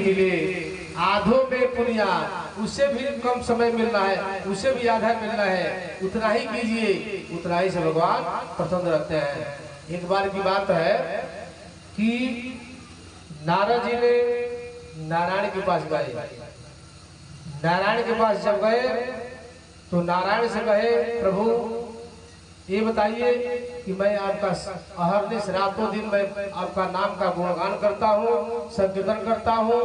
मिले आधों में पुनिया, उससे भी कम समय मिलना है, उससे भी आधा मिलना है, उतना ही कीजिए, उतना ही से भगवान प्रसन्न रहते हैं। एक बार की बात है कि नारद जी ने नारायण के पास गए। नारायण के पास जब गए तो नारायण से कहे, प्रभु ये बताइए कि मैं आपका अहरनिश रातों दिन मैं आपका नाम का गुणगान करता हूँ, संकीर्तन करता हूँ,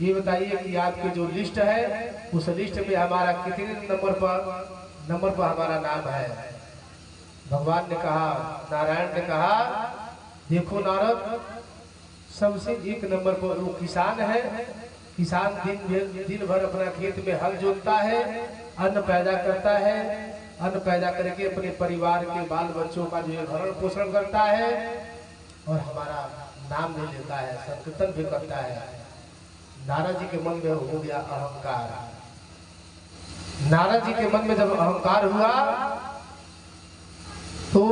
ये बताइए कि आपकी जो लिस्ट है उस लिस्ट में हमारा कितने नंबर पर हमारा नाम है। भगवान ने कहा, नारायण ने कहा, देखो नारद, सबसे एक नंबर पर वो किसान है। किसान दिन भर अपना खेत में हल जोतता है, अन्न पैदा करता है, अन्न पैदा करके अपने परिवार के बाल बच्चों का जो है भरण पोषण करता है और हमारा नाम भी लेता है, संकीर्तन भी करता है। नारद जी के मन में हो गया अहंकार। नारद जी के मन में जब अहंकार हुआ तो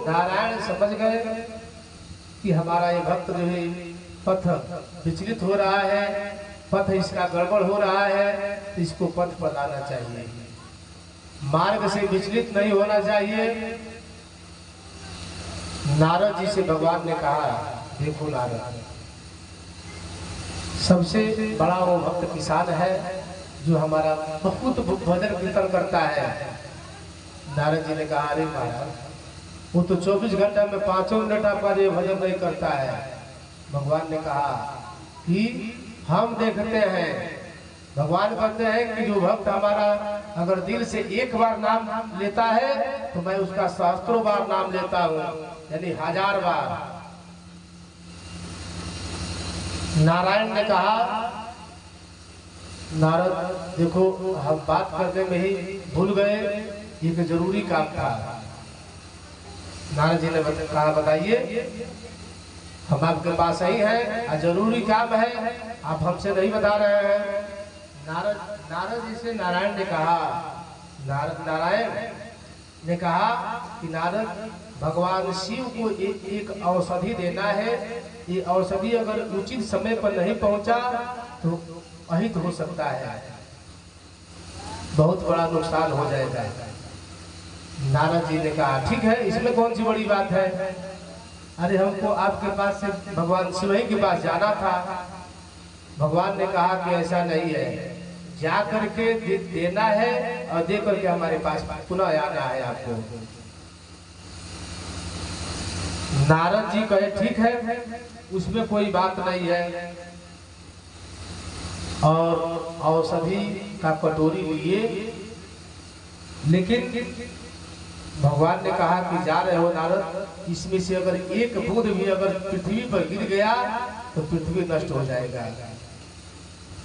नारायण समझ गए कि हमारा ये भक्त जो है पथ विचलित हो रहा है, पथ इसका गड़बड़ हो रहा है, तो इसको पथ पर लाना चाहिए, मार्ग से विचलित नहीं होना चाहिए। नारद जी से भगवान ने कहा, देखो नारद, सबसे बड़ा वो भक्त किसान है जो हमारा बहुत भजन कीर्तन करता है। नारद जी ने कहा, अरे महाराज, वो तो 24 घंटा में 5 मिनट आपका जो भजन नहीं करता है। भगवान ने कहा कि हम देखते हैं, भगवान कहते हैं कि जो भक्त हमारा अगर दिल से एक बार नाम लेता है तो मैं उसका सहस्त्रों बार नाम लेता हूँ, यानी 1000 बार। नारायण ने कहा, नारद देखो, हम बात करने में ही भूल गए, एक जरूरी काम था। नारद जी ने कहा, बताइए, हम आपके पास ही हैं, जरूरी काम है, आप हमसे नहीं बता रहे हैं। नारद जी से नारायण ने कहा, नारायण ने कहा कि नारद, भगवान शिव को एक औषधि देना है, ये औषधि अगर उचित समय पर नहीं पहुंचा तो अहित हो सकता है, बहुत बड़ा नुकसान हो जाएगा। नारद जी ने कहा, ठीक है, इसमें कौन सी बड़ी बात है, अरे हमको आपके पास से भगवान शिव ही के पास जाना था। भगवान ने कहा कि ऐसा नहीं है, जा करके देना है और दे करके हमारे पास पुनः आना है आपको। नारद जी कहे, ठीक है, उसमें कोई बात नहीं है, और औषधि का कटोरी लिए, लेकिन भगवान ने कहा कि जा रहे हो नारद, इसमें से अगर एक बूंद भी अगर पृथ्वी पर गिर गया तो पृथ्वी नष्ट हो जाएगा,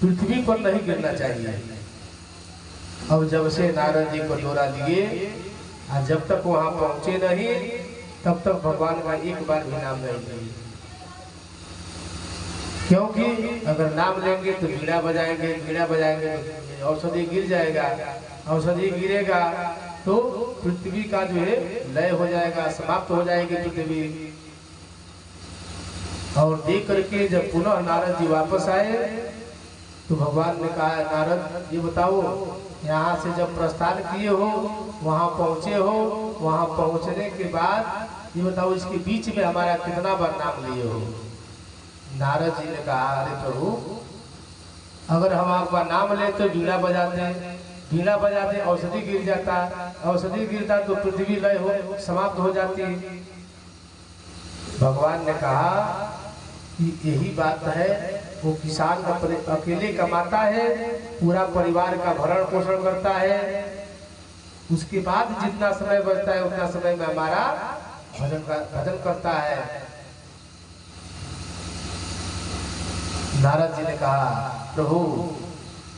पृथ्वी पर नहीं गिरना चाहिए। अब जब से नारद जी कटोरा लिए और जब तक वहां पहुंचे नहीं तब तक भगवान का एक बार भी नाम नहीं लिए, क्योंकि अगर नाम लेंगे तो बीड़ा बजाएंगे, बीड़ा बजाएंगे तो औषधि गिर जाएगा, औषधि गिरेगा तो पृथ्वी का जो है लय हो जाएगा, समाप्त हो जाएगी पृथ्वी। और देख करके जब पुनः नारद जी वापस आए तो भगवान ने कहा, नारद ये बताओ, यहाँ से जब प्रस्थान किए हो, वहाँ पहुँचे हो, वहाँ पहुँचने के बाद ये बताओ, इसके बीच में हमारा कितना बार नाम लिए हो। नारद जी ने कहा, अरे प्रभु, अगर हम आपका नाम लेते तो बीड़ा बजाते, बीड़ा बजाते औषधि गिर जाता, औषधि गिरता तो पृथ्वी लय हो समाप्त हो जाती। भगवान ने कहा कि यही बात है, वो किसान अपने अकेले कमाता है, पूरा परिवार का भरण पोषण करता है, उसके बाद जितना समय बचता है उतना समय में हमारा भजन करता है। नारद जी ने कहा, प्रभु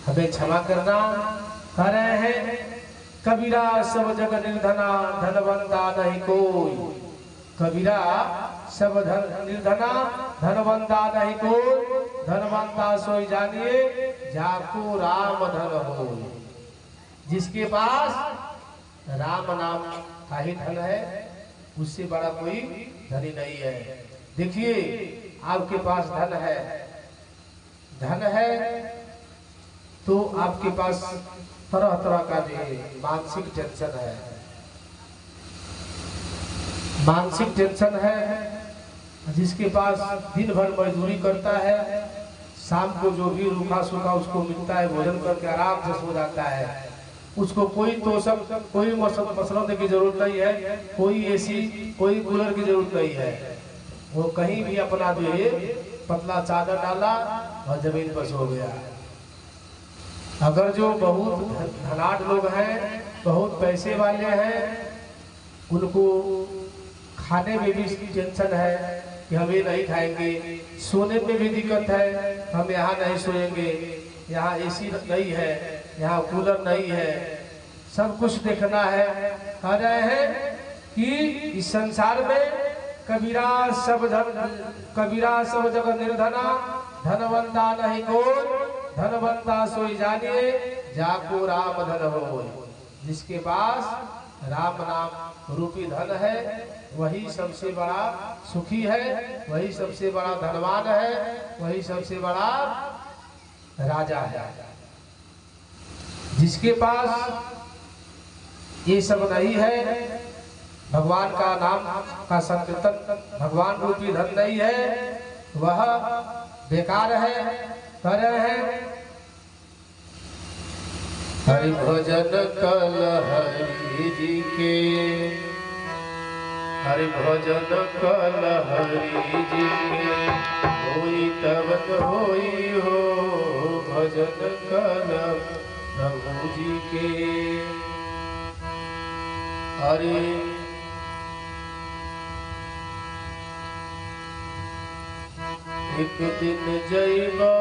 हमें क्षमा करना, कह रहे हैं कबीरा सब जग निर्धना, धनवंता नहीं कोई, कबीरा सब निर्धना, धनवंता नहीं कोई, धनवंता सोई जानिए, जाको राम धन हो। जिसके पास राम नाम का ही धन है, उससे बड़ा कोई धनी नहीं है। देखिए, आपके पास धन है, धन है तो आपके पास तरह तरह का जो मानसिक टेंशन है, मानसिक टेंशन है। जिसके पास दिन भर मजदूरी करता है, शाम को जो भी रूखा सूखा उसको मिलता है, भोजन करके आराम से सो जाता है, उसको कोई तोषक, कोई मसलने की जरूरत नहीं है, कोई एसी, कोई कूलर की जरूरत नहीं है। वो कहीं भी अपना जो है पतला चादर डाला और जमीन पर सो गया। अगर जो बहुत धनाढ़ लोग हैं, बहुत पैसे वाले हैं, उनको खाने में भी टेंशन है कि हम ये नहीं खाएंगे, सोने में भी दिक्कत है, हम यहाँ नहीं सोएंगे, यहाँ एसी नहीं है, यहाँ कूलर नहीं है, सब कुछ देखना है। कह रहे हैं कि इस संसार में कबीरा सब जगह निर्धना, धनवंता नहीं कोई, धनवंता सोई जानिए, जाको राम धन हो। जिसके पास राम नाम रूपी धन है वही सबसे बड़ा सुखी है, वही सबसे बड़ा धनवान है, वही सबसे बड़ा राजा है। जिसके पास ये सब नहीं है, भगवान का नाम का संकीर्तन, भगवान रूपी धन नहीं है, वह बेकार है। कह रहे हैं हरि भजन कल हरि जी के, हरि भजन कल हरि जी के, होई तब होई हो, भजन कल प्रभु जी के। हरि एक दिन जैबा